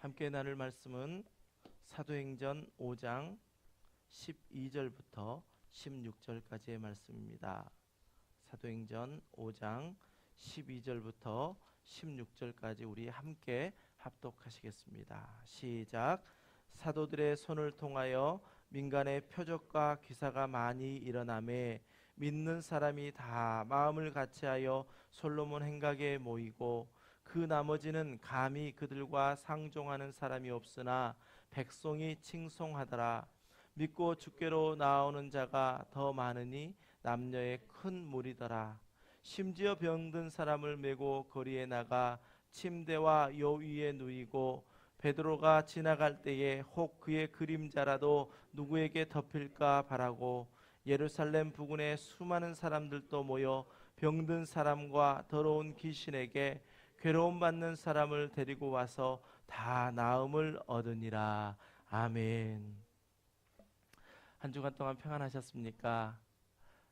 함께 나눌 말씀은 사도행전 5장 12절부터 16절까지의 말씀입니다. 사도행전 5장 12절부터 16절까지 우리 함께 합독하시겠습니다. 시작. 사도들의 손을 통하여 민간의 표적과 기사가 많이 일어나매 믿는 사람이 다 마음을 같이하여 솔로몬 행각에 모이고 그 나머지는 감히 그들과 상종하는 사람이 없으나 백성이 칭송하더라. 믿고 주께로 나오는 자가 더 많으니 남녀의 큰 무리더라. 심지어 병든 사람을 메고 거리에 나가 침대와 요 위에 누이고 베드로가 지나갈 때에 혹 그의 그림자라도 누구에게 덮일까 바라고 예루살렘 부근에 수많은 사람들도 모여 병든 사람과 더러운 귀신에게 괴로움 받는 사람을 데리고 와서 다 나음을 얻으니라. 아멘. 한 주간 동안 평안하셨습니까?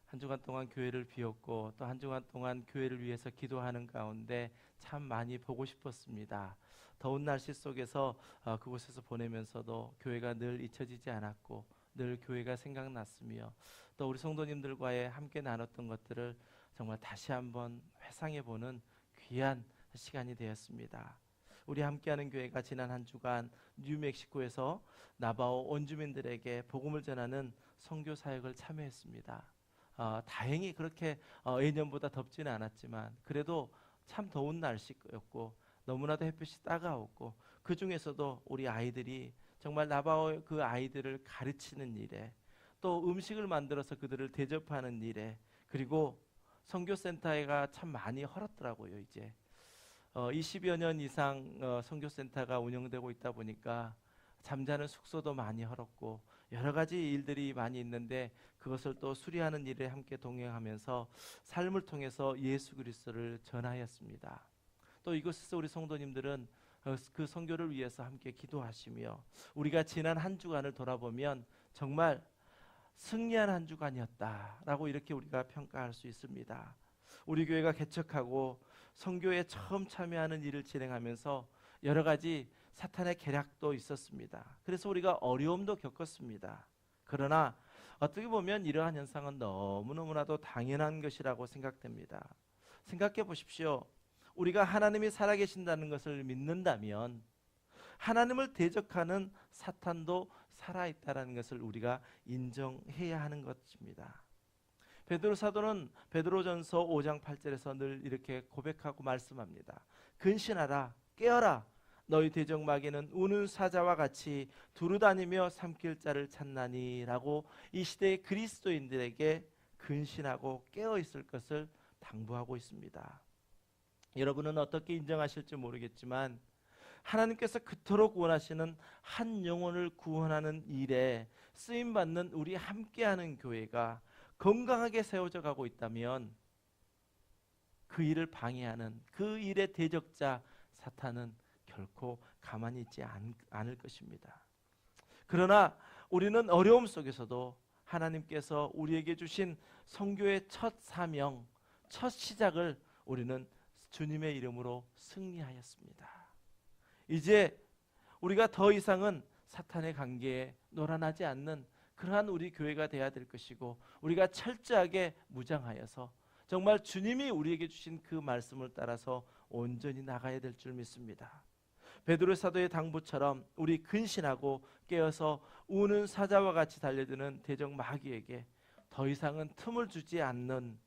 한 주간 동안 교회를 비웠고 또 한 주간 동안 교회를 위해서 기도하는 가운데 참 많이 보고 싶었습니다. 더운 날씨 속에서 그곳에서 보내면서도 교회가 늘 잊혀지지 않았고 늘 교회가 생각났으며 또 우리 성도님들과의 함께 나눴던 것들을 정말 다시 한번 회상해보는 귀한 시간이 되었습니다. 우리 함께하는 교회가 지난 한 주간 뉴멕시코에서 나바오 원주민들에게 복음을 전하는 선교 사역을 참여했습니다. 다행히 그렇게 예년보다 덥지는 않았지만 그래도 참 더운 날씨였고 너무나도 햇빛이 따가웠고 그 중에서도 우리 아이들이 정말 나바오 그 아이들을 가르치는 일에 또 음식을 만들어서 그들을 대접하는 일에 그리고 선교센터가 참 많이 헐었더라고요. 이제 20여 년 이상 선교센터가 운영되고 있다 보니까 잠자는 숙소도 많이 헐었고 여러 가지 일들이 많이 있는데 그것을 또 수리하는 일에 함께 동행하면서 삶을 통해서 예수 그리스도를 전하였습니다. 또 이곳에서 우리 성도님들은 그 선교를 위해서 함께 기도하시며 우리가 지난 한 주간을 돌아보면 정말 승리한 한 주간이었다라고 이렇게 우리가 평가할 수 있습니다. 우리 교회가 개척하고 선교에 처음 참여하는 일을 진행하면서 여러 가지 사탄의 계략도 있었습니다. 그래서 우리가 어려움도 겪었습니다. 그러나 어떻게 보면 이러한 현상은 너무너무나도 당연한 것이라고 생각됩니다. 생각해 보십시오. 우리가 하나님이 살아계신다는 것을 믿는다면 하나님을 대적하는 사탄도 살아있다는 것을 우리가 인정해야 하는 것입니다. 베드로 사도는 베드로전서 5장 8절에서 늘 이렇게 고백하고 말씀합니다. 근신하라, 깨어라. 너희 대적 마귀는 우는 사자와 같이 두루다니며 삼킬 자를 찾나니 라고 이 시대의 그리스도인들에게 근신하고 깨어있을 것을 당부하고 있습니다. 여러분은 어떻게 인정하실지 모르겠지만 하나님께서 그토록 원하시는 한 영혼을 구원하는 일에 쓰임받는 우리 함께하는 교회가 건강하게 세워져 가고 있다면 그 일을 방해하는 그 일의 대적자 사탄은 결코 가만히 있지 않을 것입니다. 그러나 우리는 어려움 속에서도 하나님께서 우리에게 주신 선교의 첫 사명, 첫 시작을 우리는 주님의 이름으로 승리하였습니다. 이제 우리가 더 이상은 사탄의 관계에 놀아나지 않는 그러한 우리 교회가 되어야 될 것이고 우리가 철저하게 무장하여서 정말 주님이 우리에게 주신 그 말씀을 따라서 온전히 나가야 될 줄 믿습니다. 베드로 사도의 당부처럼 우리 근신하고 깨어서 우는 사자와 같이 달려드는 대적 마귀에게 더 이상은 틈을 주지 않는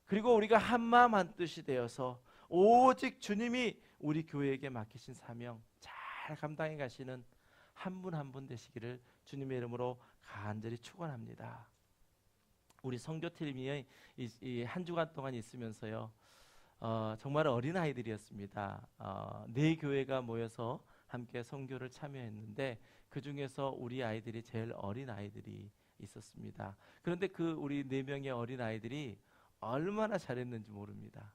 그리고 우리가 한마음 한뜻이 되어서 오직 주님이 우리 교회에게 맡기신 사명 잘 감당해 가시는 한 분 한 분 되시기를 주님의 이름으로 간절히 축원합니다. 우리 선교팀이 이 한 주간 동안 있으면서요 정말 어린아이들이었습니다. 네 교회가 모여서 함께 선교를 참여했는데 그 중에서 우리 아이들이 제일 어린 아이들이 있었습니다. 그런데 그 우리 네 명의 어린 아이들이 얼마나 잘했는지 모릅니다.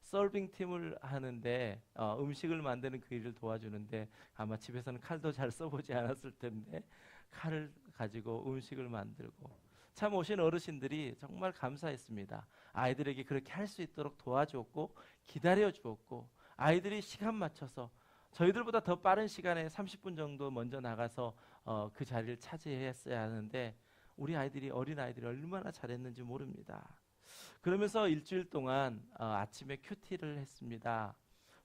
서빙 팀을 하는데 음식을 만드는 그 일을 도와주는데 아마 집에서는 칼도 잘 써보지 않았을 텐데 칼을 가지고 음식을 만들고 참 오신 어르신들이 정말 감사했습니다. 아이들에게 그렇게 할 수 있도록 도와주었고 기다려 주었고 아이들이 시간 맞춰서 저희들보다 더 빠른 시간에 30분 정도 먼저 나가서 그 자리를 차지했어야 하는데 우리 아이들이 어린 아이들이 얼마나 잘했는지 모릅니다. 그러면서 일주일 동안 아침에 큐티를 했습니다.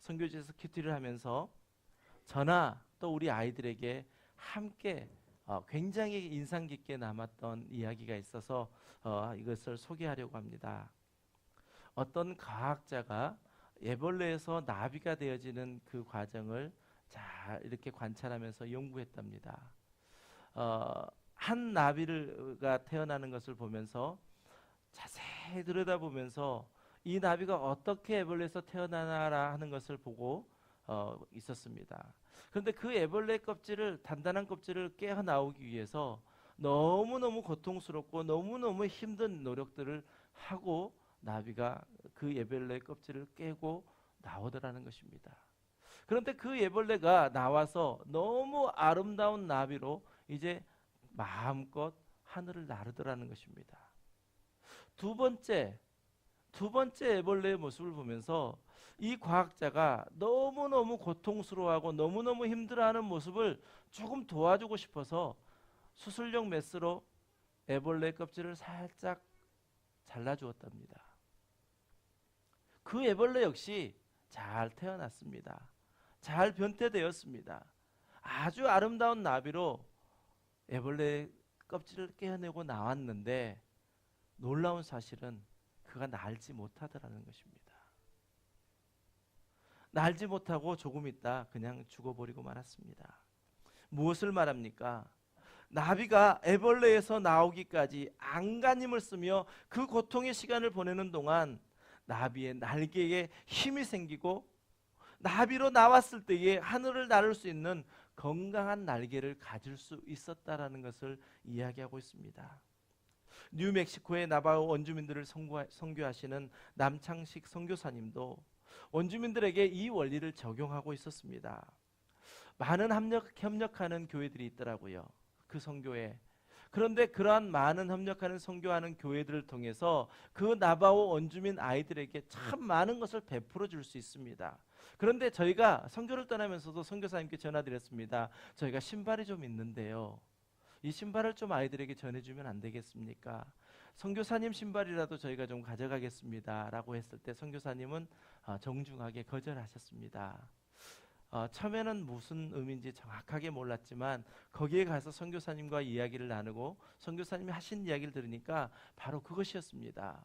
선교지에서 큐티를 하면서 저나 또 우리 아이들에게 함께 굉장히 인상 깊게 남았던 이야기가 있어서 이것을 소개하려고 합니다. 어떤 과학자가 애벌레에서 나비가 되어지는 그 과정을 잘 이렇게 관찰하면서 연구했답니다. 한 나비가 태어나는 것을 보면서 자세히 들여다보면서 이 나비가 어떻게 애벌레에서 태어나나 하는 것을 보고 있었습니다. 그런데 그 애벌레 껍질을 단단한 껍질을 깨어 나오기 위해서 너무너무 고통스럽고 너무너무 힘든 노력들을 하고 나비가 그 애벌레 껍질을 깨고 나오더라는 것입니다. 그런데 그 애벌레가 나와서 너무 아름다운 나비로 이제 마음껏 하늘을 나르더라는 것입니다. 두 번째 애벌레의 모습을 보면서 이 과학자가 너무너무 고통스러워하고 너무너무 힘들어하는 모습을 조금 도와주고 싶어서 수술용 메스로 애벌레 껍질을 살짝 잘라주었답니다. 그 애벌레 역시 잘 태어났습니다. 잘 변태되었습니다. 아주 아름다운 나비로 애벌레 껍질을 깨어내고 나왔는데 놀라운 사실은 그가 날지 못하더라는 것입니다. 날지 못하고 조금 있다 그냥 죽어버리고 말았습니다. 무엇을 말합니까? 나비가 애벌레에서 나오기까지 안간힘을 쓰며 그 고통의 시간을 보내는 동안 나비의 날개에 힘이 생기고 나비로 나왔을 때에 하늘을 나를 수 있는 건강한 날개를 가질 수 있었다라는 것을 이야기하고 있습니다. 뉴멕시코의 나바오 원주민들을 선교하시는 남창식 선교사님도 원주민들에게 이 원리를 적용하고 있었습니다. 많은 협력하는 교회들이 있더라고요. 그 선교에. 그런데 그러한 많은 협력하는 선교하는 교회들을 통해서 그 나바오 원주민 아이들에게 참 많은 것을 베풀어 줄 수 있습니다. 그런데 저희가 선교를 떠나면서도 선교사님께 전화드렸습니다. 저희가 신발이 좀 있는데요. 이 신발을 좀 아이들에게 전해주면 안 되겠습니까? 선교사님 신발이라도 저희가 좀 가져가겠습니다 라고 했을 때 선교사님은 정중하게 거절하셨습니다. 처음에는 무슨 의미인지 정확하게 몰랐지만 거기에 가서 선교사님과 이야기를 나누고 선교사님이 하신 이야기를 들으니까 바로 그것이었습니다.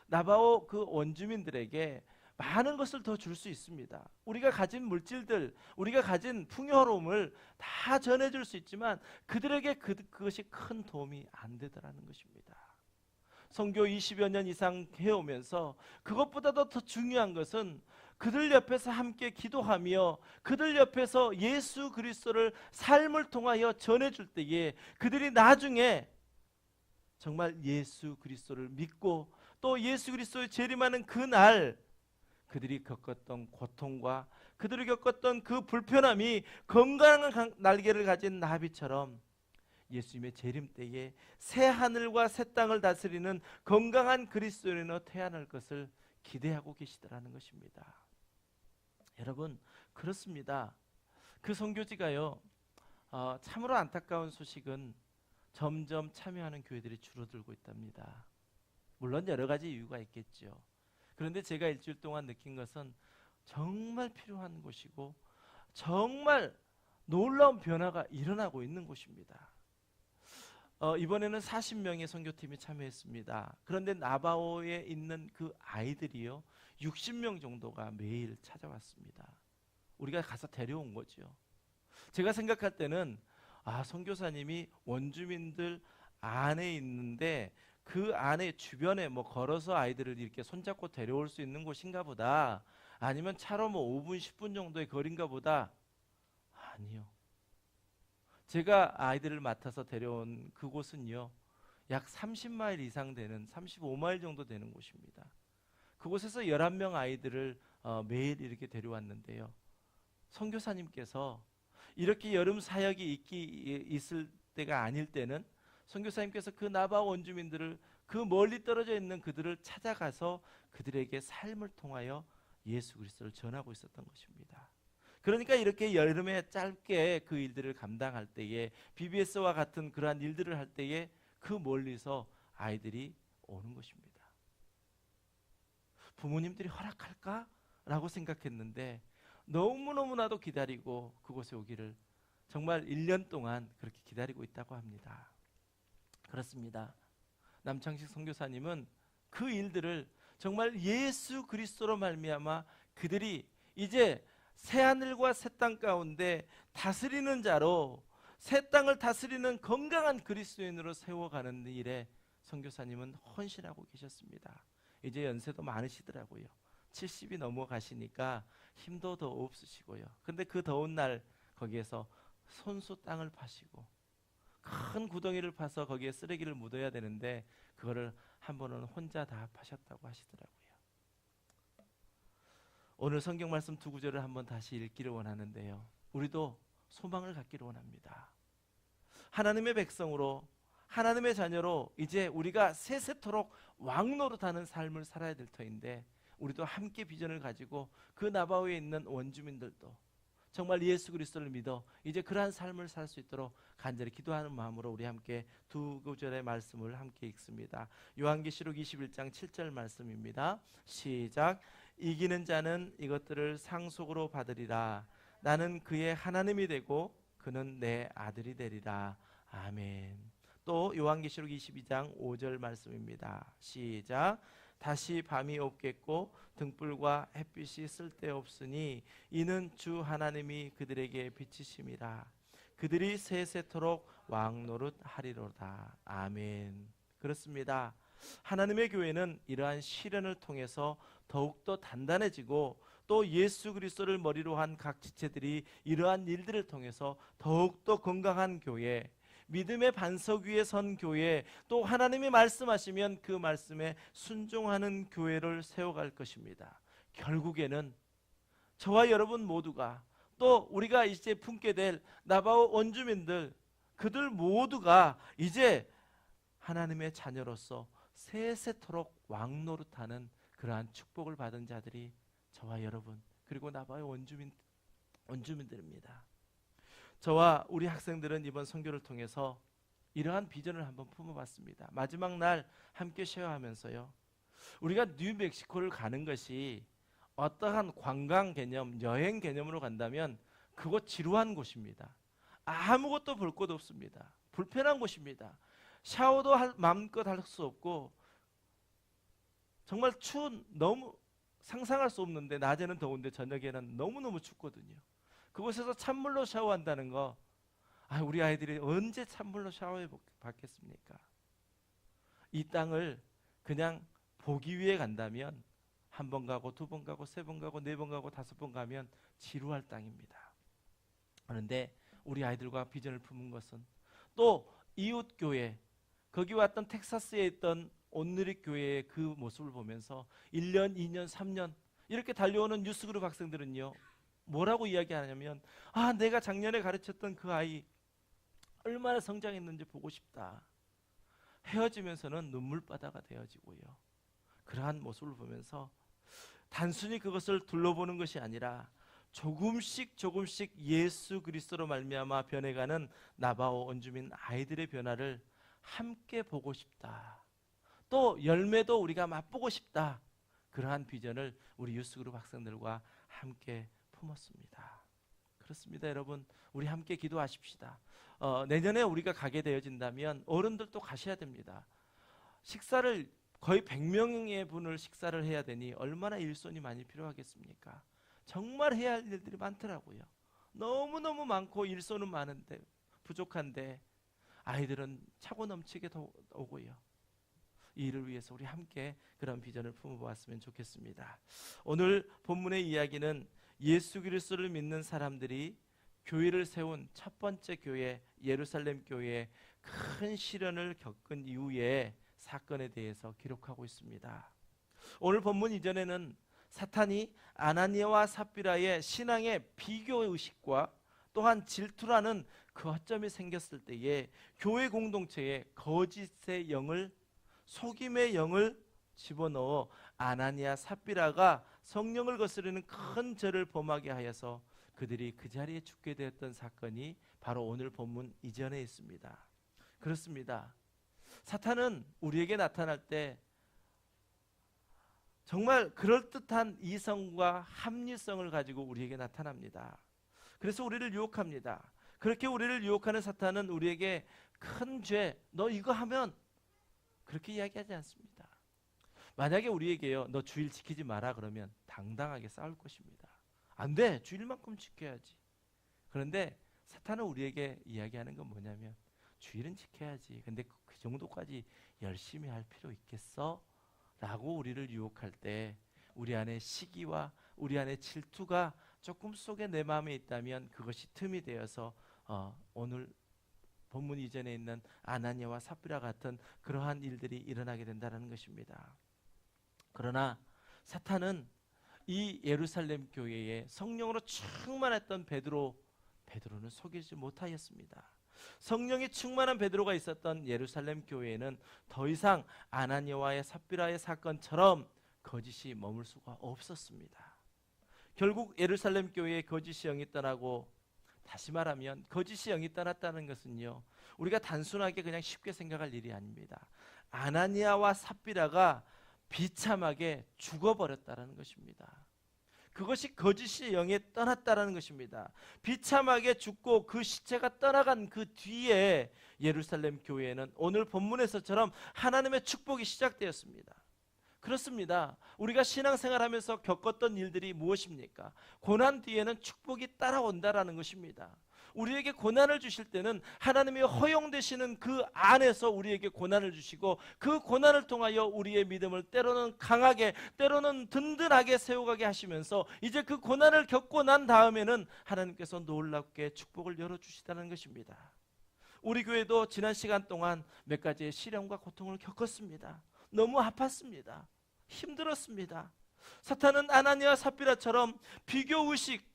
나바오 그 원주민들에게 많은 것을 더 줄 수 있습니다. 우리가 가진 물질들, 우리가 가진 풍요로움을 다 전해줄 수 있지만 그들에게 그것이 큰 도움이 안 되더라는 것입니다. 선교 20여 년 이상 해오면서 그것보다도 더 중요한 것은 그들 옆에서 함께 기도하며 그들 옆에서 예수 그리스도를 삶을 통하여 전해줄 때에 그들이 나중에 정말 예수 그리스도를 믿고 또 예수 그리스도의 재림하는 그날 그들이 겪었던 고통과 그들이 겪었던 그 불편함이 건강한 날개를 가진 나비처럼 예수님의 재림 때에 새 하늘과 새 땅을 다스리는 건강한 그리스도인으로 태어날 것을 기대하고 계시더라는 것입니다. 여러분 그렇습니다. 그 선교지가요 참으로 안타까운 소식은 점점 참여하는 교회들이 줄어들고 있답니다. 물론 여러 가지 이유가 있겠죠. 그런데 제가 일주일 동안 느낀 것은 정말 필요한 곳이고 정말 놀라운 변화가 일어나고 있는 곳입니다. 이번에는 40명의 선교팀이 참여했습니다. 그런데 나바오에 있는 그 아이들이요 60명 정도가 매일 찾아왔습니다. 우리가 가서 데려온 거죠. 제가 생각할 때는 선교사님이 원주민들 안에 있는데 그 안에 주변에 뭐 걸어서 아이들을 이렇게 손잡고 데려올 수 있는 곳인가 보다, 아니면 차로 뭐 5분 10분 정도의 거리인가 보다. 아니요. 제가 아이들을 맡아서 데려온 그곳은요 약 30마일 이상 되는 35마일 정도 되는 곳입니다. 그곳에서 11명 아이들을 매일 이렇게 데려왔는데요, 선교사님께서 이렇게 여름 사역이 있을 때가 아닐 때는 선교사님께서 그 나바 원주민들을, 그 멀리 떨어져 있는 그들을 찾아가서 그들에게 삶을 통하여 예수 그리스도를 전하고 있었던 것입니다. 그러니까 이렇게 여름에 짧게 그 일들을 감당할 때에 BBS와 같은 그러한 일들을 할 때에 그 멀리서 아이들이 오는 것입니다. 부모님들이 허락할까? 라고 생각했는데 너무너무나도 기다리고 그곳에 오기를 정말 1년 동안 그렇게 기다리고 있다고 합니다. 그렇습니다. 남창식 선교사님은 그 일들을 정말 예수 그리스도로 말미암아 그들이 이제 새 하늘과 새 땅 가운데 다스리는 자로 새 땅을 다스리는 건강한 그리스도인으로 세워가는 일에 선교사님은 헌신하고 계셨습니다. 이제 연세도 많으시더라고요. 70이 넘어가시니까 힘도 더 없으시고요. 근데 그 더운 날 거기에서 손수 땅을 파시고 큰 구덩이를 파서 거기에 쓰레기를 묻어야 되는데 그거를 한 번은 혼자 다 파셨다고 하시더라고요. 오늘 성경 말씀 두 구절을 한번 다시 읽기를 원하는데요. 우리도 소망을 갖기를 원합니다. 하나님의 백성으로 하나님의 자녀로 이제 우리가 세세토록 왕노릇하는 삶을 살아야 될 터인데 우리도 함께 비전을 가지고 그 나바오에 있는 원주민들도 정말 예수 그리스도를 믿어 이제 그러한 삶을 살 수 있도록 간절히 기도하는 마음으로 우리 함께 두 구절의 말씀을 함께 읽습니다. 요한계시록 21장 7절 말씀입니다. 시작. 이기는 자는 이것들을 상속으로 받으리라. 나는 그의 하나님이 되고 그는 내 아들이 되리라. 아멘. 또 요한계시록 22장 5절 말씀입니다. 시작. 다시 밤이 없겠고 등불과 햇빛이 쓸데없으니 이는 주 하나님이 그들에게 비치심이라. 그들이 세세토록 왕노릇 하리로다. 아멘. 그렇습니다. 하나님의 교회는 이러한 시련을 통해서 더욱더 단단해지고 또 예수 그리스도를 머리로 한 각 지체들이 이러한 일들을 통해서 더욱더 건강한 교회, 믿음의 반석 위에 선 교회, 또 하나님이 말씀하시면 그 말씀에 순종하는 교회를 세워갈 것입니다. 결국에는 저와 여러분 모두가 또 우리가 이제 품게 될 나바오 원주민들 그들 모두가 이제 하나님의 자녀로서 세세토록 왕노릇하는 그러한 축복을 받은 자들이 저와 여러분 그리고 나바오 원주민들입니다. 저와 우리 학생들은 이번 선교를 통해서 이러한 비전을 한번 품어봤습니다. 마지막 날 함께 쉐어하면서요. 우리가 뉴멕시코를 가는 것이 어떠한 관광 개념, 여행 개념으로 간다면 그곳 지루한 곳입니다. 아무것도 볼 것 없습니다. 불편한 곳입니다. 샤워도 마음껏 할 수 없고 정말 추운 너무 상상할 수 없는데 낮에는 더운데 저녁에는 너무너무 춥거든요. 그곳에서 찬물로 샤워한다는 거 우리 아이들이 언제 찬물로 샤워해 봤겠습니까? 이 땅을 그냥 보기 위해 간다면 한 번 가고 두 번 가고 세 번 가고 네 번 가고 다섯 번 가면 지루할 땅입니다. 그런데 우리 아이들과 비전을 품은 것은 또 이웃교회 거기 왔던 텍사스에 있던 온누리 교회의 그 모습을 보면서 1년, 2년, 3년 이렇게 달려오는 뉴스그룹 학생들은요 뭐라고 이야기하냐면 내가 작년에 가르쳤던 그 아이 얼마나 성장했는지 보고 싶다. 헤어지면서는 눈물바다가 되어지고요. 그러한 모습을 보면서 단순히 그것을 둘러보는 것이 아니라 조금씩 예수 그리스도로 말미암아 변해가는 나바오 원주민 아이들의 변화를 함께 보고 싶다. 또 열매도 우리가 맛보고 싶다. 그러한 비전을 우리 유스그룹 학생들과 함께 품었습니다. 그렇습니다. 여러분 우리 함께 기도하십시다. 내년에 우리가 가게 되어진다면 어른들도 가셔야 됩니다. 식사를 거의 100명의 분을 식사를 해야 되니 얼마나 일손이 많이 필요하겠습니까? 정말 해야 할 일들이 많더라고요. 너무너무 많고 일손은 많은데 부족한데 아이들은 차고 넘치게 오고요. 이 일을 위해서 우리 함께 그런 비전을 품어보았으면 좋겠습니다. 오늘 본문의 이야기는 예수 그리스도를 믿는 사람들이 교회를 세운 첫 번째 교회 예루살렘 교회의 큰 시련을 겪은 이후의 사건에 대해서 기록하고 있습니다. 오늘 본문 이전에는 사탄이 아나니아와 삽비라의 신앙의 비교의식과 또한 질투라는 그 허점이 생겼을 때에 교회 공동체에 거짓의 영을 속임의 영을 집어넣어 아나니아 삽비라가 성령을 거스르는 큰 죄를 범하게 하여서 그들이 그 자리에 죽게 되었던 사건이 바로 오늘 본문 이전에 있습니다. 그렇습니다. 사탄은 우리에게 나타날 때 정말 그럴듯한 이성과 합리성을 가지고 우리에게 나타납니다. 그래서 우리를 유혹합니다. 그렇게 우리를 유혹하는 사탄은 우리에게 큰 죄, 너 이거 하면, 그렇게 이야기하지 않습니다. 만약에 우리에게요, 너 주일 지키지 마라 그러면 당당하게 싸울 것입니다. 안 돼, 주일만큼 지켜야지. 그런데 사탄은 우리에게 이야기하는 건 뭐냐면, 주일은 지켜야지. 근데 그 정도까지 열심히 할 필요 있겠어? 라고 우리를 유혹할 때 우리 안에 시기와 우리 안에 질투가 조금 속에 내 마음에 있다면 그것이 틈이 되어서 오늘 본문 이전에 있는 아나니아와 삽비라 같은 그러한 일들이 일어나게 된다는 것입니다. 그러나 사탄은 이 예루살렘 교회에 성령으로 충만했던 베드로는 속이지 못하였습니다. 성령이 충만한 베드로가 있었던 예루살렘 교회에는 더 이상 아나니아와의 삽비라의 사건처럼 거짓이 머물 수가 없었습니다. 결국 예루살렘 교회의 거짓이 영이 떠나고, 다시 말하면 거짓이 영이 떠났다는 것은요, 우리가 단순하게 그냥 쉽게 생각할 일이 아닙니다. 아나니아와 삽비라가 비참하게 죽어버렸다는 것입니다. 그것이 거짓이 영에 떠났다는 것입니다. 비참하게 죽고 그 시체가 떠나간 그 뒤에 예루살렘 교회에는 오늘 본문에서처럼 하나님의 축복이 시작되었습니다. 그렇습니다. 우리가 신앙생활하면서 겪었던 일들이 무엇입니까? 고난 뒤에는 축복이 따라온다라는 것입니다. 우리에게 고난을 주실 때는 하나님이 허용되시는 그 안에서 우리에게 고난을 주시고, 그 고난을 통하여 우리의 믿음을 때로는 강하게, 때로는 든든하게 세워가게 하시면서 이제 그 고난을 겪고 난 다음에는 하나님께서 놀랍게 축복을 열어주시다는 것입니다. 우리 교회도 지난 시간 동안 몇 가지의 시련과 고통을 겪었습니다. 너무 아팠습니다. 힘들었습니다. 사탄은 아나니아와 삽비라처럼 비교의식,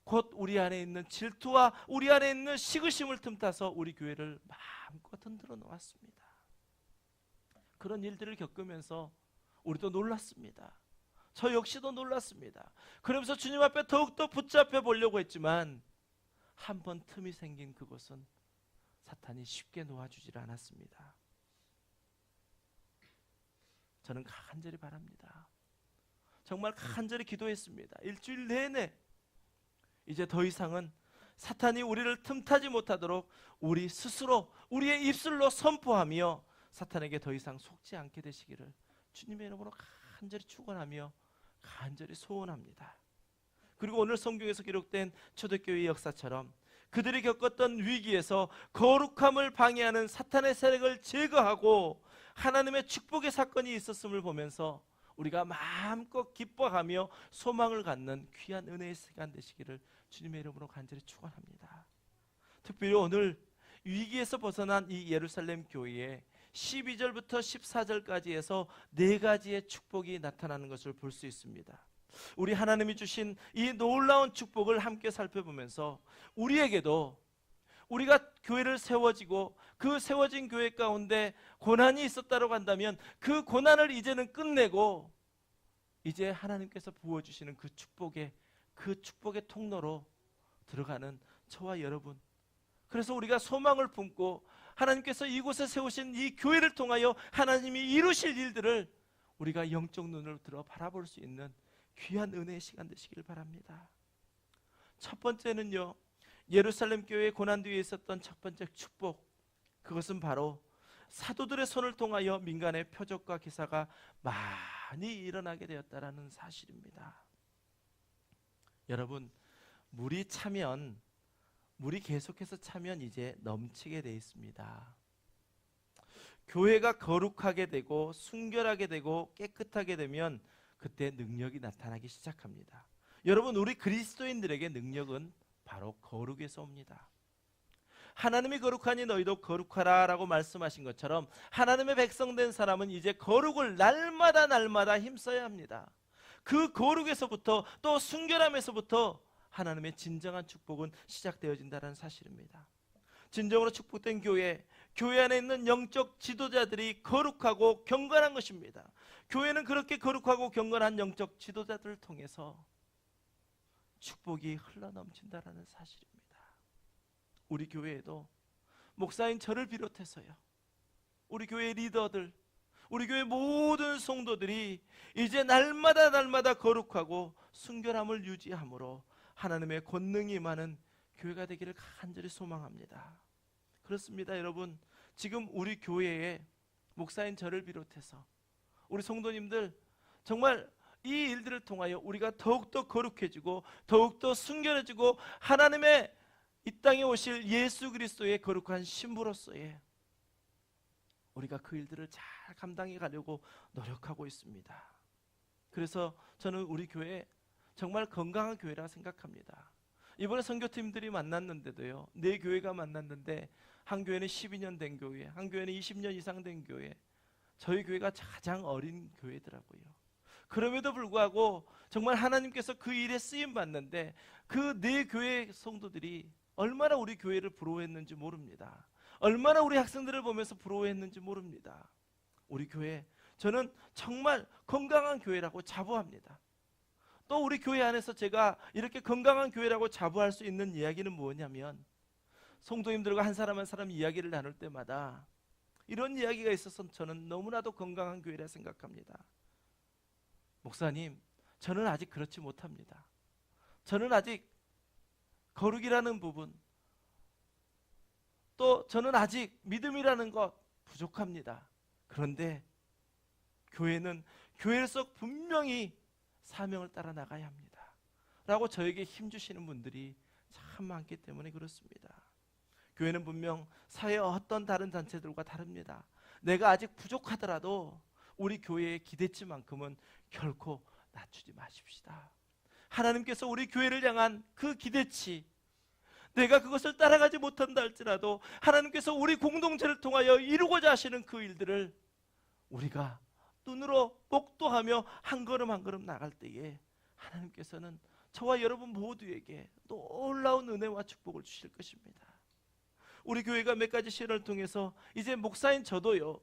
곧 우리 안에 있는 질투와 우리 안에 있는 시기심을 틈타서 우리 교회를 마음껏 흔들어 놓았습니다. 그런 일들을 겪으면서 우리도 놀랐습니다. 저 역시도 놀랐습니다. 그러면서 주님 앞에 더욱더 붙잡혀 보려고 했지만 한 번 틈이 생긴 그곳은 사탄이 쉽게 놓아주질 않았습니다. 저는 간절히 바랍니다. 정말 간절히 기도했습니다. 일주일 내내 이제 더 이상은 사탄이 우리를 틈타지 못하도록 우리 스스로 우리의 입술로 선포하며 사탄에게 더 이상 속지 않게 되시기를 주님의 이름으로 간절히 축원하며 간절히 소원합니다. 그리고 오늘 성경에서 기록된 초대교회의 역사처럼 그들이 겪었던 위기에서 거룩함을 방해하는 사탄의 세력을 제거하고 하나님의 축복의 사건이 있었음을 보면서 우리가 마음껏 기뻐하며 소망을 갖는 귀한 은혜의 시간 되시기를 주님의 이름으로 간절히 축원합니다. 특별히 오늘 위기에서 벗어난 이 예루살렘 교회에 12절부터 14절까지 해서 4가지의 축복이 나타나는 것을 볼 수 있습니다. 우리 하나님이 주신 이 놀라운 축복을 함께 살펴보면서 우리에게도 우리가 교회를 세워지고 그 세워진 교회 가운데 고난이 있었다고 한다면 그 고난을 이제는 끝내고 이제 하나님께서 부어주시는 그 축복의 통로로 들어가는 저와 여러분, 그래서 우리가 소망을 품고 하나님께서 이곳에 세우신 이 교회를 통하여 하나님이 이루실 일들을 우리가 영적 눈으로 들어 바라볼 수 있는 귀한 은혜의 시간 되시길 바랍니다. 첫 번째는요, 예루살렘 교회의 고난 뒤에 있었던 첫 번째 축복, 그것은 바로 사도들의 손을 통하여 민간의 표적과 기사가 많이 일어나게 되었다는 사실입니다. 여러분, 물이 계속해서 차면 이제 넘치게 돼 있습니다. 교회가 거룩하게 되고 순결하게 되고 깨끗하게 되면 그때 능력이 나타나기 시작합니다. 여러분, 우리 그리스도인들에게 능력은 바로 거룩에서 옵니다. 하나님이 거룩하니 너희도 거룩하라 라고 말씀하신 것처럼 하나님의 백성된 사람은 이제 거룩을 날마다 힘써야 합니다. 그 거룩에서부터 또 순결함에서부터 하나님의 진정한 축복은 시작되어진다는 사실입니다. 진정으로 축복된 교회 안에 있는 영적 지도자들이 거룩하고 경건한 것입니다. 교회는 그렇게 거룩하고 경건한 영적 지도자들을 통해서 축복이 흘러넘친다라는 사실입니다. 우리 교회에도 목사인 저를 비롯해서요, 우리 교회 리더들, 우리 교회 모든 성도들이 이제 날마다 거룩하고 순결함을 유지함으로 하나님의 권능이 임하는 교회가 되기를 간절히 소망합니다. 그렇습니다, 여러분. 지금 우리 교회에 목사인 저를 비롯해서 우리 성도님들 정말 이 일들을 통하여 우리가 더욱더 거룩해지고 더욱더 순결해지고 하나님의 이 땅에 오실 예수 그리스도의 거룩한 신부로서의 우리가 그 일들을 잘 감당해 가려고 노력하고 있습니다. 그래서 저는 우리 교회 정말 건강한 교회라 생각합니다. 이번에 선교팀들이 만났는데도요, 네 교회가 만났는데 한 교회는 12년 된 교회, 한 교회는 20년 이상 된 교회, 저희 교회가 가장 어린 교회더라고요. 그럼에도 불구하고 정말 하나님께서 그 일에 쓰임 받는데 그 네 교회 성도들이 얼마나 우리 교회를 부러워했는지 모릅니다. 얼마나 우리 학생들을 보면서 부러워했는지 모릅니다. 우리 교회, 저는 정말 건강한 교회라고 자부합니다. 또 우리 교회 안에서 제가 이렇게 건강한 교회라고 자부할 수 있는 이야기는 뭐냐면, 성도님들과 한 사람 한 사람 이야기를 나눌 때마다 이런 이야기가 있어서 저는 너무나도 건강한 교회라 생각합니다. 목사님, 저는 아직 그렇지 못합니다. 저는 아직 거룩이라는 부분, 또 저는 아직 믿음이라는 것 부족합니다. 그런데 교회는 교회에서 분명히 사명을 따라 나가야 합니다 라고 저에게 힘주시는 분들이 참 많기 때문에 그렇습니다. 교회는 분명 사회의 어떤 다른 단체들과 다릅니다. 내가 아직 부족하더라도 우리 교회의 기대치만큼은 결코 낮추지 마십시다. 하나님께서 우리 교회를 향한 그 기대치, 내가 그것을 따라가지 못한다 할지라도 하나님께서 우리 공동체를 통하여 이루고자 하시는 그 일들을 우리가 눈으로 목도하며 한 걸음 한 걸음 나갈 때에 하나님께서는 저와 여러분 모두에게 놀라운 은혜와 축복을 주실 것입니다. 우리 교회가 몇 가지 시련을 통해서 이제 목사인 저도요,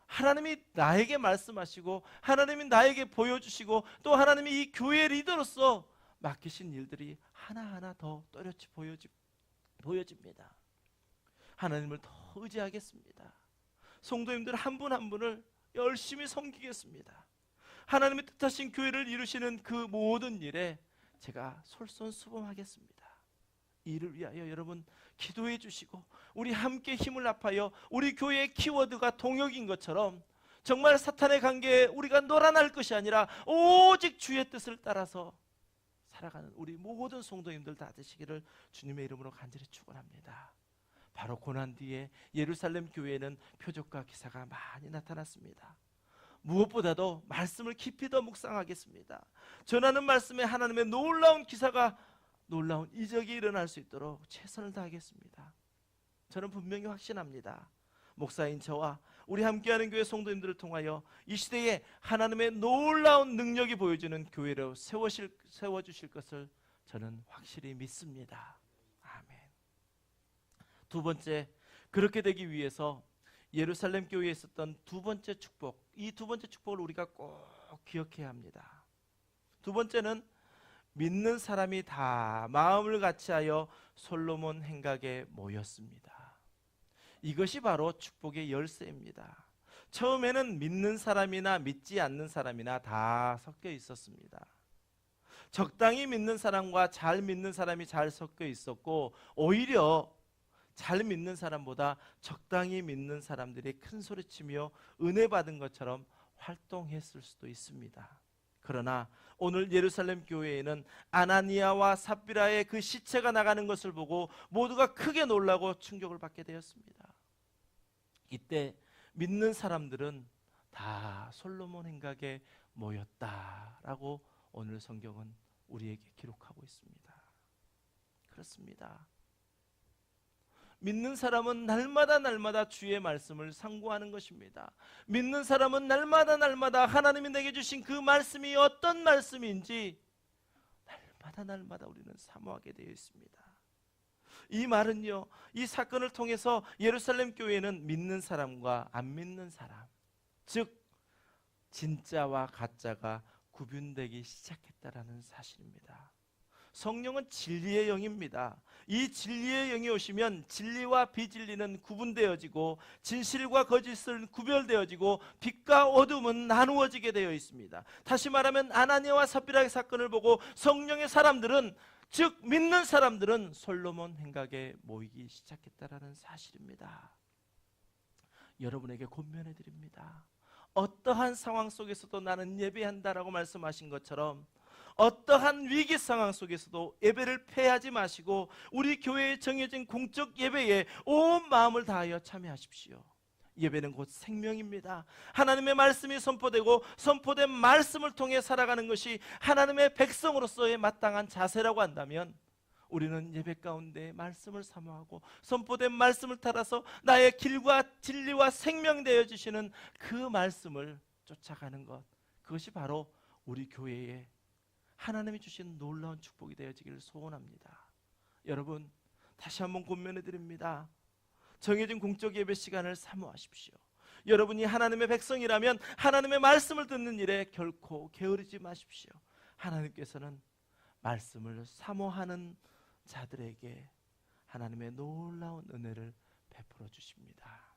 하나님이 나에게 말씀하시고 하나님이 나에게 보여주시고 또 하나님이 이 교회 리더로서 맡기신 일들이 하나하나 더 또렷이 보여집니다. 하나님을 더 의지하겠습니다. 성도님들 한 분 한 분을 열심히 섬기겠습니다. 하나님의 뜻하신 교회를 이루시는 그 모든 일에 제가 솔선수범하겠습니다. 이를 위하여 여러분 기도해 주시고 우리 함께 힘을 합하여 우리 교회의 키워드가 동역인 것처럼 정말 사탄의 관계에 우리가 놀아날 것이 아니라 오직 주의 뜻을 따라서 살아가는 우리 모든 성도님들 다 되시기를 주님의 이름으로 간절히 축원합니다. 바로 고난 뒤에 예루살렘 교회에는 표적과 기사가 많이 나타났습니다. 무엇보다도 말씀을 깊이 더 묵상하겠습니다. 전하는 말씀에 하나님의 놀라운 기사가, 놀라운 이적이 일어날 수 있도록 최선을 다하겠습니다. 저는 분명히 확신합니다. 목사인 저와 우리 함께하는 교회 성도님들을 통하여 이 시대에 하나님의 놀라운 능력이 보여지는 교회로 세워주실 것을 저는 확실히 믿습니다. 아멘. 두 번째, 그렇게 되기 위해서 예루살렘 교회에 있었던 두 번째 축복, 이 두 번째 축복을 우리가 꼭 기억해야 합니다. 두 번째는 믿는 사람이 다 마음을 같이하여 솔로몬 행각에 모였습니다. 이것이 바로 축복의 열쇠입니다. 처음에는 믿는 사람이나 믿지 않는 사람이나 다 섞여 있었습니다. 적당히 믿는 사람과 잘 믿는 사람이 잘 섞여 있었고, 오히려 잘 믿는 사람보다 적당히 믿는 사람들이 큰 소리치며 은혜 받은 것처럼 활동했을 수도 있습니다. 그러나 오늘 예루살렘 교회에는 아나니아와 삽비라의 그 시체가 나가는 것을 보고 모두가 크게 놀라고 충격을 받게 되었습니다. 이때 믿는 사람들은 다 솔로몬 행각에 모였다라고 오늘 성경은 우리에게 기록하고 있습니다. 그렇습니다. 믿는 사람은 날마다 주의 말씀을 상고하는 것입니다. 믿는 사람은 날마다 하나님이 내게 주신 그 말씀이 어떤 말씀인지 날마다 우리는 사모하게 되어 있습니다. 이 말은요, 이 사건을 통해서 예루살렘 교회는 믿는 사람과 안 믿는 사람, 즉 진짜와 가짜가 구분되기 시작했다라는 사실입니다. 성령은 진리의 영입니다. 이 진리의 영이 오시면 진리와 비진리는 구분되어지고 진실과 거짓은 구별되어지고 빛과 어둠은 나누어지게 되어 있습니다. 다시 말하면 아나니아와 삽비라의 사건을 보고 성령의 사람들은, 즉 믿는 사람들은 솔로몬 행각에 모이기 시작했다라는 사실입니다. 여러분에게 권면해 드립니다. 어떠한 상황 속에서도 나는 예배한다라고 말씀하신 것처럼 어떠한 위기 상황 속에서도 예배를 패하지 마시고 우리 교회에 정해진 공적 예배에 온 마음을 다하여 참여하십시오. 예배는 곧 생명입니다. 하나님의 말씀이 선포되고 선포된 말씀을 통해 살아가는 것이 하나님의 백성으로서의 마땅한 자세라고 한다면 우리는 예배 가운데 말씀을 사모하고 선포된 말씀을 따라서 나의 길과 진리와 생명 되어 주시는 그 말씀을 쫓아가는 것, 그것이 바로 우리 교회의 하나님이 주신 놀라운 축복이 되어지기를 소원합니다. 여러분, 다시 한번 권면해 드립니다. 정해진 공적 예배 시간을 사모하십시오. 여러분이 하나님의 백성이라면 하나님의 말씀을 듣는 일에 결코 게으르지 마십시오. 하나님께서는 말씀을 사모하는 자들에게 하나님의 놀라운 은혜를 베풀어 주십니다.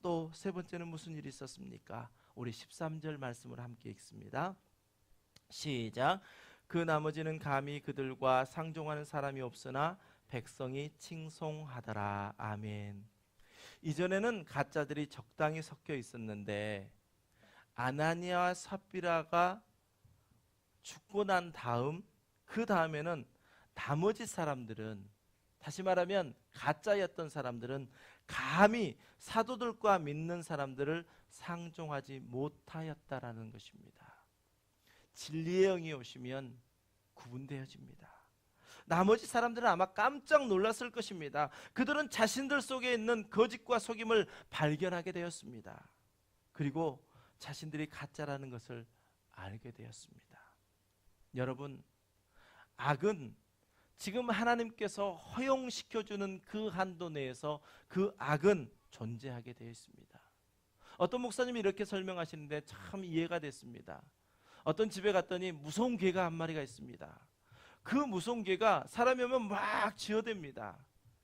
또 세 번째는 무슨 일이 있었습니까? 우리 13절 말씀을 함께 읽습니다. 시작. 그 나머지는 감히 그들과 상종하는 사람이 없으나 백성이 칭송하더라. 아멘. 이전에는 가짜들이 적당히 섞여 있었는데 아나니아와 삽비라가 죽고 난 다음, 그 다음에는 나머지 사람들은, 다시 말하면 가짜였던 사람들은 감히 사도들과 믿는 사람들을 상종하지 못하였다라는 것입니다. 진리의 영이 오시면 구분되어집니다. 나머지 사람들은 아마 깜짝 놀랐을 것입니다. 그들은 자신들 속에 있는 거짓과 속임을 발견하게 되었습니다. 그리고 자신들이 가짜라는 것을 알게 되었습니다. 여러분, 악은 지금 하나님께서 허용시켜주는 그 한도 내에서 그 악은 존재하게 되어 있습니다. 어떤 목사님이 이렇게 설명하시는데 참 이해가 됐습니다. 어떤 집에 갔더니 무서운 개가 한 마리가 있습니다. 그 무서운 개가 사람이 오면 막 짖어댑니다.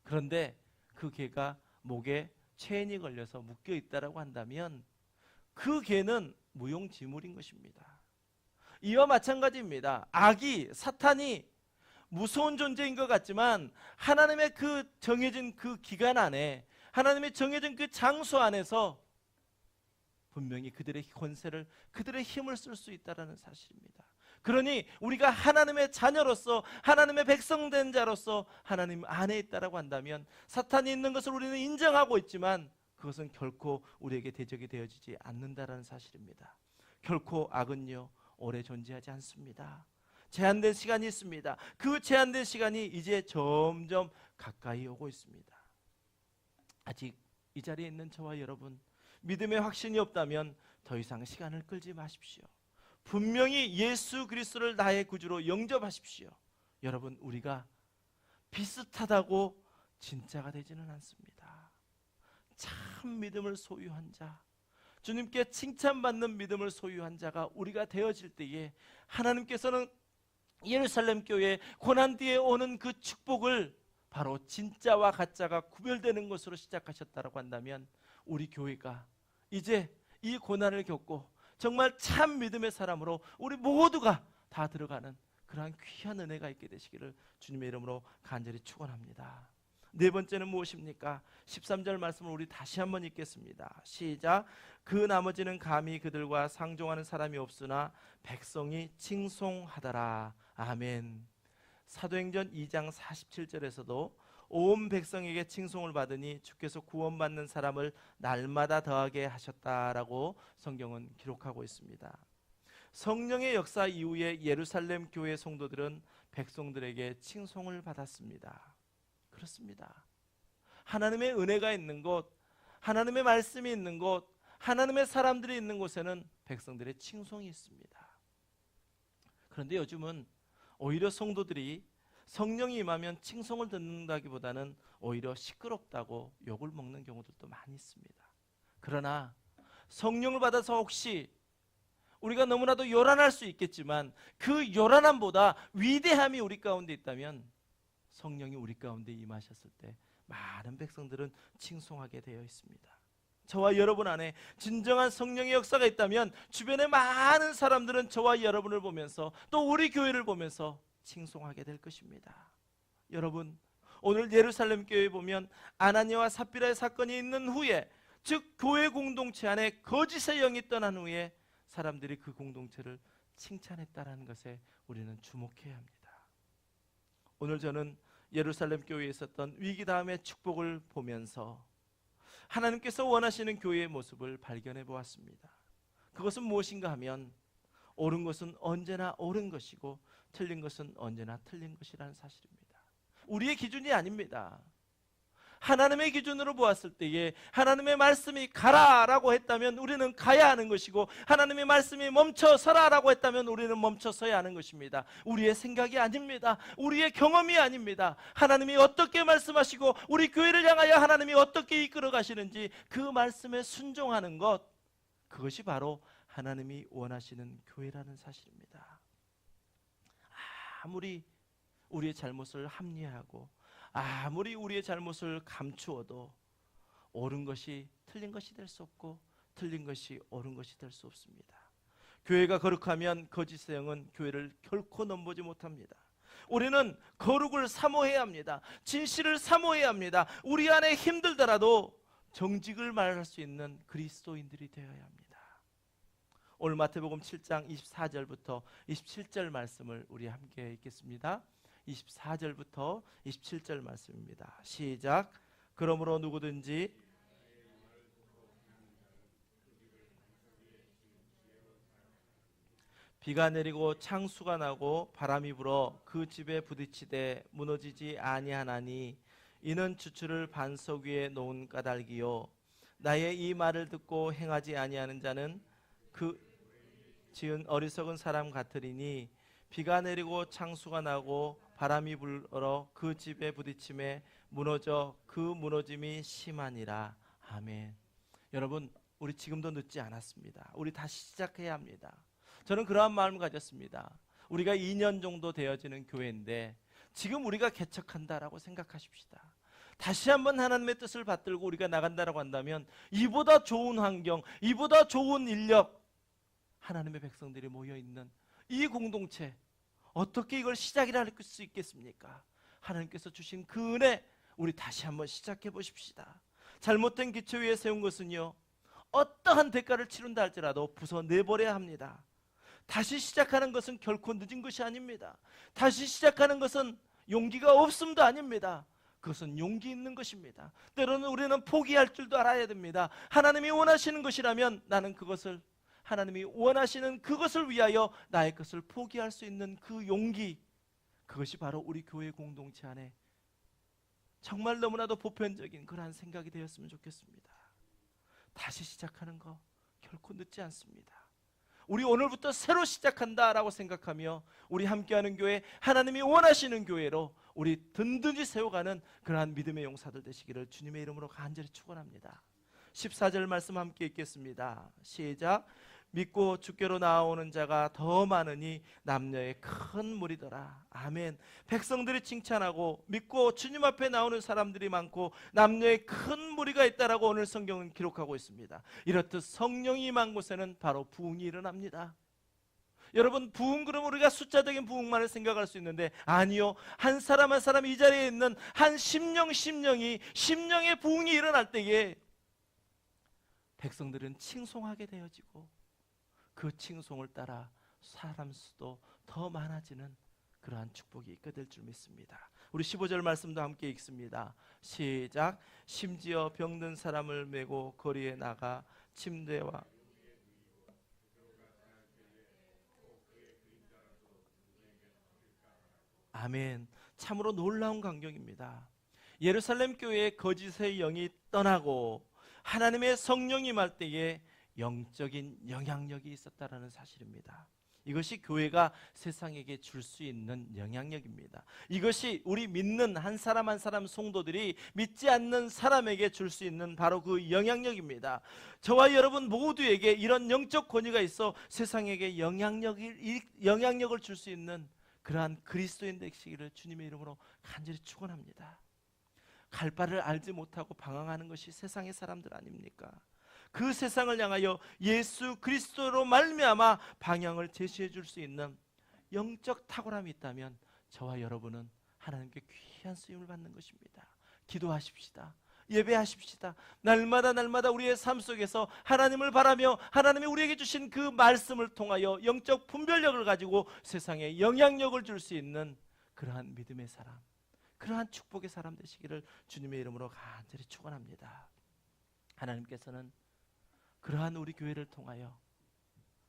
그런데 그 개가 목에 체인이 걸려서 묶여 있다라고 한다면 그 개는 무용지물인 것입니다. 이와 마찬가지입니다. 악이, 사탄이 무서운 존재인 것 같지만 하나님의 그 정해진 그 기간 안에, 하나님의 정해진 그 장소 안에서 분명히 그들의 권세를, 그들의 힘을 쓸 수 있다는 사실입니다. 그러니 우리가 하나님의 자녀로서, 하나님의 백성된 자로서 하나님 안에 있다라고 한다면 사탄이 있는 것을 우리는 인정하고 있지만 그것은 결코 우리에게 대적이 되어지지 않는다라는 사실입니다. 결코 악은요 오래 존재하지 않습니다. 제한된 시간이 있습니다. 그 제한된 시간이 이제 점점 가까이 오고 있습니다. 아직 이 자리에 있는 저와 여러분, 믿음의 확신이 없다면 더 이상 시간을 끌지 마십시오. 분명히 예수 그리스도를 나의 구주로 영접하십시오. 여러분, 우리가 비슷하다고 진짜가 되지는 않습니다. 참 믿음을 소유한 자, 주님께 칭찬받는 믿음을 소유한 자가 우리가 되어질 때에 하나님께서는 예루살렘 교회에 고난 뒤에 오는 그 축복을 바로 진짜와 가짜가 구별되는 것으로 시작하셨다고 한다면 우리 교회가 이제 이 고난을 겪고 정말 참 믿음의 사람으로 우리 모두가 다 들어가는 그러한 귀한 은혜가 있게 되시기를 주님의 이름으로 간절히 축원합니다. 네 번째는 무엇입니까? 13절 말씀을 우리 다시 한번 읽겠습니다. 시작. 그 나머지는 감히 그들과 상종하는 사람이 없으나 백성이 칭송하더라. 아멘. 사도행전 2장 47절에서도 온 백성에게 칭송을 받으니 주께서 구원받는 사람을 날마다 더하게 하셨다라고 성경은 기록하고 있습니다. 성령의 역사 이후에 예루살렘 교회 성도들은 백성들에게 칭송을 받았습니다. 그렇습니다. 하나님의 은혜가 있는 곳, 하나님의 말씀이 있는 곳, 하나님의 사람들이 있는 곳에는 백성들의 칭송이 있습니다. 그런데 요즘은 오히려 성도들이 성령이 임하면 칭송을 듣는다기보다는 오히려 시끄럽다고 욕을 먹는 경우들도 많이 있습니다. 그러나 성령을 받아서 혹시 우리가 너무나도 요란할 수 있겠지만 그 요란함보다 위대함이 우리 가운데 있다면 성령이 우리 가운데 임하셨을 때 많은 백성들은 칭송하게 되어 있습니다. 저와 여러분 안에 진정한 성령의 역사가 있다면 주변의 많은 사람들은 저와 여러분을 보면서 또 우리 교회를 보면서 칭송하게 될 것입니다. 여러분, 오늘 예루살렘 교회에 보면 아나니아와 삽비라의 사건이 있는 후에, 즉 교회 공동체 안에 거짓의 영이 떠난 후에 사람들이 그 공동체를 칭찬했다는 것에 우리는 주목해야 합니다. 오늘 저는 예루살렘 교회에 있었던 위기 다음의 축복을 보면서 하나님께서 원하시는 교회의 모습을 발견해 보았습니다. 그것은 무엇인가 하면 옳은 것은 언제나 옳은 것이고 틀린 것은 언제나 틀린 것이라는 사실입니다. 우리의 기준이 아닙니다. 하나님의 기준으로 보았을 때에 하나님의 말씀이 가라라고 했다면 우리는 가야 하는 것이고, 하나님의 말씀이 멈춰서라라고 했다면 우리는 멈춰서야 하는 것입니다. 우리의 생각이 아닙니다. 우리의 경험이 아닙니다. 하나님이 어떻게 말씀하시고 우리 교회를 향하여 하나님이 어떻게 이끌어 가시는지 그 말씀에 순종하는 것, 그것이 바로 하나님이 원하시는 교회라는 사실입니다. 아무리 우리의 잘못을 합리화하고 아무리 우리의 잘못을 감추어도 옳은 것이 틀린 것이 될 수 없고 틀린 것이 옳은 것이 될 수 없습니다. 교회가 거룩하면 거짓의 영은 교회를 결코 넘보지 못합니다. 우리는 거룩을 사모해야 합니다. 진실을 사모해야 합니다. 우리 안에 힘들더라도 정직을 말할 수 있는 그리스도인들이 되어야 합니다. 오늘 마태복음 7장 24절부터 27절 말씀을 우리 함께 읽겠습니다. 24절부터 27절 말씀입니다. 시작. 그러므로 누구든지 비가 내리고 창수가 나고 바람이 불어 그 집에 부딪히되 무너지지 아니하나니 이는 추추를 반석 위에 놓은 까닭이요 나의 이 말을 듣고 행하지 아니하는 자는 그 지은 어리석은 사람 같으리니 비가 내리고 창수가 나고 바람이 불어 그 집에 부딪힘에 무너져 그 무너짐이 심하니라. 아멘. 여러분, 우리 지금도 늦지 않았습니다. 우리 다시 시작해야 합니다. 저는 그러한 마음을 가졌습니다. 우리가 2년 정도 되어지는 교회인데 지금 우리가 개척한다라고 생각하십시다. 다시 한번 하나님의 뜻을 받들고 우리가 나간다라고 한다면 이보다 좋은 환경, 이보다 좋은 인력, 하나님의 백성들이 모여있는 이 공동체, 어떻게 이걸 시작이라 할 수 있겠습니까? 하나님께서 주신 그 은혜, 우리 다시 한번 시작해 보십시다. 잘못된 기초 위에 세운 것은요, 어떠한 대가를 치른다 할지라도 부숴내버려야 합니다. 다시 시작하는 것은 결코 늦은 것이 아닙니다. 다시 시작하는 것은 용기가 없음도 아닙니다. 그것은 용기 있는 것입니다. 때로는 우리는 포기할 줄도 알아야 됩니다. 하나님이 원하시는 것이라면 나는 그것을, 하나님이 원하시는 그것을 위하여 나의 것을 포기할 수 있는 그 용기, 그것이 바로 우리 교회 공동체 안에 정말 너무나도 보편적인 그러한 생각이 되었으면 좋겠습니다. 다시 시작하는 거 결코 늦지 않습니다. 우리 오늘부터 새로 시작한다라고 생각하며 우리 함께하는 교회, 하나님이 원하시는 교회로 우리 든든히 세워가는 그러한 믿음의 용사들 되시기를 주님의 이름으로 간절히 축원합니다. 14절 말씀 함께 읽겠습니다. 시작. 믿고 주께로 나아오는 자가 더 많으니 남녀의 큰 무리더라. 아멘. 백성들이 칭찬하고 믿고 주님 앞에 나오는 사람들이 많고 남녀의 큰 무리가 있다라고 오늘 성경은 기록하고 있습니다. 이렇듯 성령이 임한 곳에는 바로 부흥이 일어납니다. 여러분, 부흥 그러면 우리가 숫자적인 부흥만을 생각할 수 있는데 아니요, 한 사람 한 사람 이 자리에 있는 한 심령의 부흥이 일어날 때에 백성들은 칭송하게 되어지고 그 칭송을 따라 사람 수도 더 많아지는 그러한 축복이 있게 될 줄 믿습니다. 우리 15절 말씀도 함께 읽습니다. 시작. 심지어 병든 사람을 메고 거리에 나가 침대와 아멘. 참으로 놀라운 광경입니다. 예루살렘 교회의 거짓의 영이 떠나고 하나님의 성령이 임할 때에 영적인 영향력이 있었다라는 사실입니다. 이것이 교회가 세상에게 줄 수 있는 영향력입니다. 이것이 우리 믿는 한 사람 한 사람 성도들이 믿지 않는 사람에게 줄 수 있는 바로 그 영향력입니다. 저와 여러분 모두에게 이런 영적 권위가 있어 세상에게 영향력을 줄 수 있는 그러한 그리스도인 되시기를 주님의 이름으로 간절히 축원합니다. 갈 바를 알지 못하고 방황하는 것이 세상의 사람들 아닙니까? 그 세상을 향하여 예수 그리스도로 말미암아 방향을 제시해 줄 수 있는 영적 탁월함이 있다면 저와 여러분은 하나님께 귀한 쓰임을 받는 것입니다. 기도하십시다. 예배하십시다. 날마다 우리의 삶 속에서 하나님을 바라며 하나님이 우리에게 주신 그 말씀을 통하여 영적 분별력을 가지고 세상에 영향력을 줄 수 있는 그러한 믿음의 사람, 그러한 축복의 사람 되시기를 주님의 이름으로 간절히 축원합니다. 하나님께서는 그러한 우리 교회를 통하여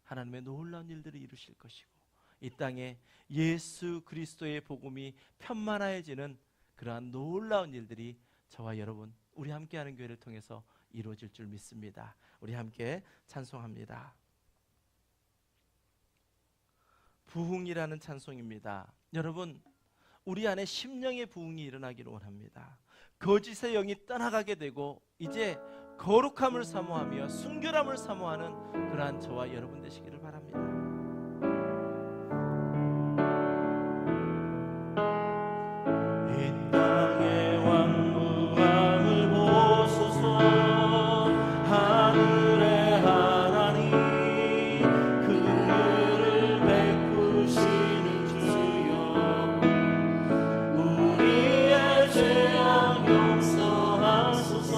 하나님의 놀라운 일들을 이루실 것이고 이 땅에 예수 그리스도의 복음이 편만해지는 그러한 놀라운 일들이 저와 여러분 우리 함께하는 교회를 통해서 이루어질 줄 믿습니다. 우리 함께 찬송합니다. 부흥이라는 찬송입니다. 여러분, 우리 안에 심령의 부흥이 일어나기를 원합니다. 거짓의 영이 떠나가게 되고 이제 거룩함을 사모하며 순결함을 사모하는 그러한 저와 여러분 되시기를 바랍니다. 이 땅의 왕궁함을 보소서. 하늘의 하나님 긍휼을 베푸시는 주여, 우리의 죄악 용서하소서.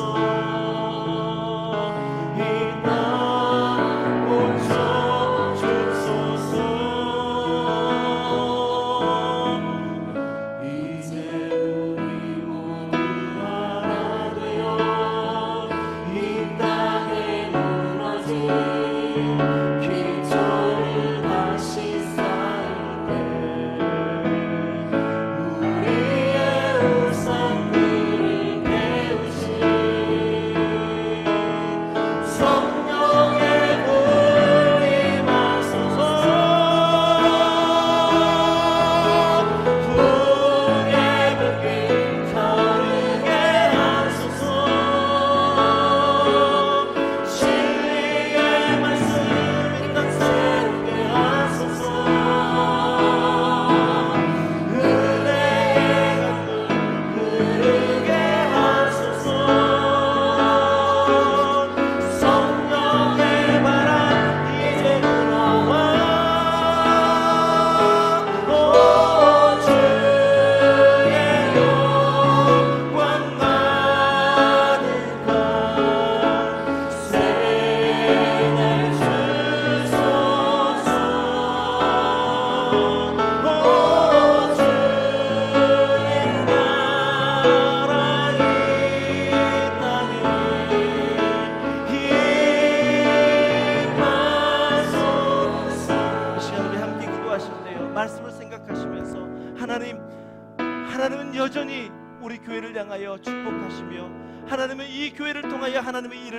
하나님은 여전히 우리 교회를 향하여 축복하시며 하나님은 이 교회를 통하여 하나님의 일을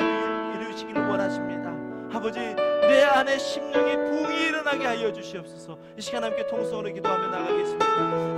이루시기를 원하십니다. 아버지, 내 안에 심령의 부흥이 일어나게 하여 주시옵소서. 이 시간 함께 통성으로 기도하며 나가겠습니다.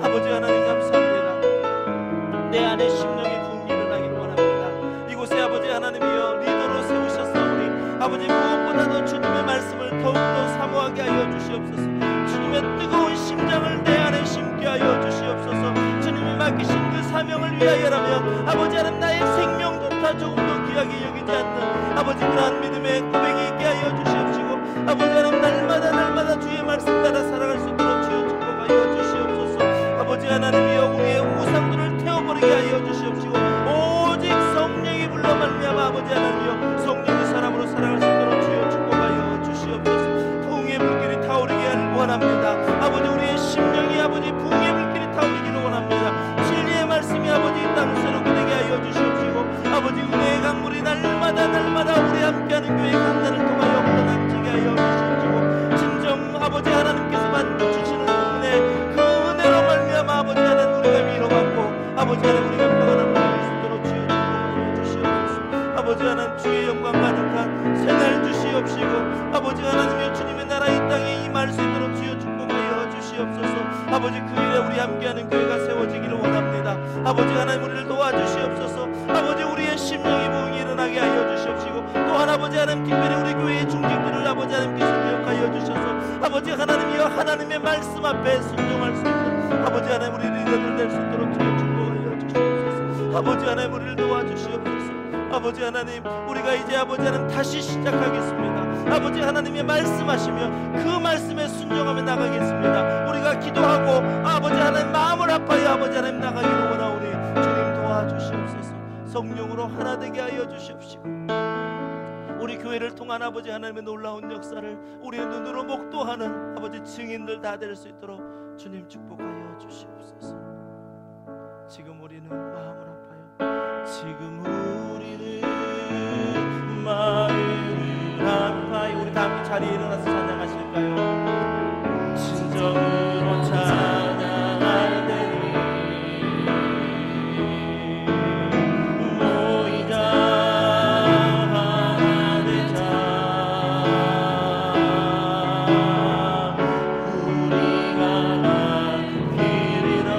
아버지 하나님 감사합니다. 내 안에 심령의 부흥이 일어나기를 원합니다. 이곳에 아버지 하나님이여 리더로 세우셨사오니 아버지 무엇보다도 주님의 말씀을 더욱더 사모하게 하여 주시옵소서. 주님의 뜨거운 심장을 내 안에 심게 하여 주시옵소서. 주님이 맡기신 그 사명을 위하여라면 아버지 하나님 나의 생명조차 조금 더 귀하게 여기지 않는 아버지 그러한 믿음의 고백이 있게 하여 주시옵시고 아버지 하나님 날마다 주의 말씀 따라 살아갈 수 있도록 주여 축복하여 주시옵소서. 아버지 하나님이여 우리의 우상들을 태워버리게 하여 주시옵시고 오직 성령이 불러 말미암아 아버지 하나님이여 성령의 사람으로 살아갈 수 있도록 주여 축복하여 주시옵소서. 부흥의 불길이 타오르게 하길 원합니다. 아버지 우리의 심령이 아버지 부흥의 불길이 타오르기를 원합니다. 진리의 말씀이 아버지 이 땅을 새롭게 되게 하여 주시옵시고 아버지 은혜의 강물이 날마다 우리 함께하는 교회 강단을 통하여 흘러넘치게 하여 주시옵시고 진정 아버지 하나님께서만 주시는 은혜 그 은혜로 말미암아 아버지 하나님 우리가 위로받고 아버지 하나님 우리가 평안함을 누릴 수 있도록 주여 축복하여 주시옵소서. 아버지 하나님 주의 영광 가득한 새날 주시옵시고 아버지 하나님의 주님의 나라 이 땅에 임할 수 있도록 주시옵소서. 아버지 그 일에 우리 함께하는 교회가 세워지기를 원합니다. 아버지 하나님 우리를 도와주시옵소서. 아버지 우리의 심령이 부흥이 일어나게 하여 주시옵시고, 또한 아버지 하나님 특별히 우리 교회의 중직들을 아버지 하나님께서 기억하여 주셔서 아버지 하나님이여 하나님의 말씀 앞에 순종할 수 있는 아버지 하나님 우리 리더들 될 수 있도록 주여 축복하여 주시옵소서. 아버지 하나님 우리를 도와주시옵소서. 아버지 하나님 우리가 이제 아버지 하나님 다시 시작하겠습니다. 아버지 하나님의 말씀하시며 그 말씀에 순종하며 나가겠습니다. 우리가 기도하고 아버지 하나님 마음을 아파요 아버지 하나님 나가기를 원하오니 주님 도와주시옵소서. 성령으로 하나 되게 하여 주시옵시고, 우리 교회를 통한 아버지 하나님의 놀라운 역사를 우리의 눈으로 목도하는 아버지 증인들 다 될 수 있도록 주님 축복하여 주시옵소서. 지금 우리는 마음을 아파요. 지금 우리는 마음을 아파요. 우리 다 함께 자리에 일어나서 찬양하실까요? 진정으로 찬양할 때니 모이자 하나 되자. 우리가 길이라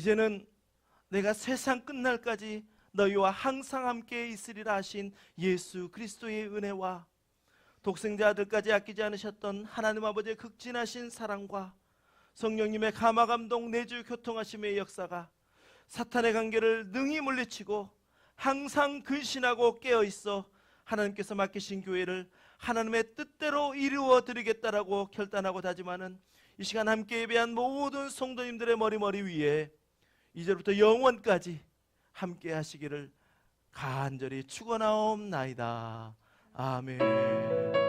이제는 내가 세상 끝날까지 너희와 항상 함께 있으리라 하신 예수 그리스도의 은혜와 독생자 아들까지 아끼지 않으셨던 하나님 아버지의 극진하신 사랑과 성령님의 감화감동 내주 교통하심의 역사가 사탄의 관계를 능히 물리치고 항상 근신하고 깨어있어 하나님께서 맡기신 교회를 하나님의 뜻대로 이루어 드리겠다라고 결단하고 다짐하는 이 시간 함께 예배한 모든 성도님들의 머리 위에 이제부터 영원까지 함께 하시기를 간절히 축원하옵나이다. 아멘.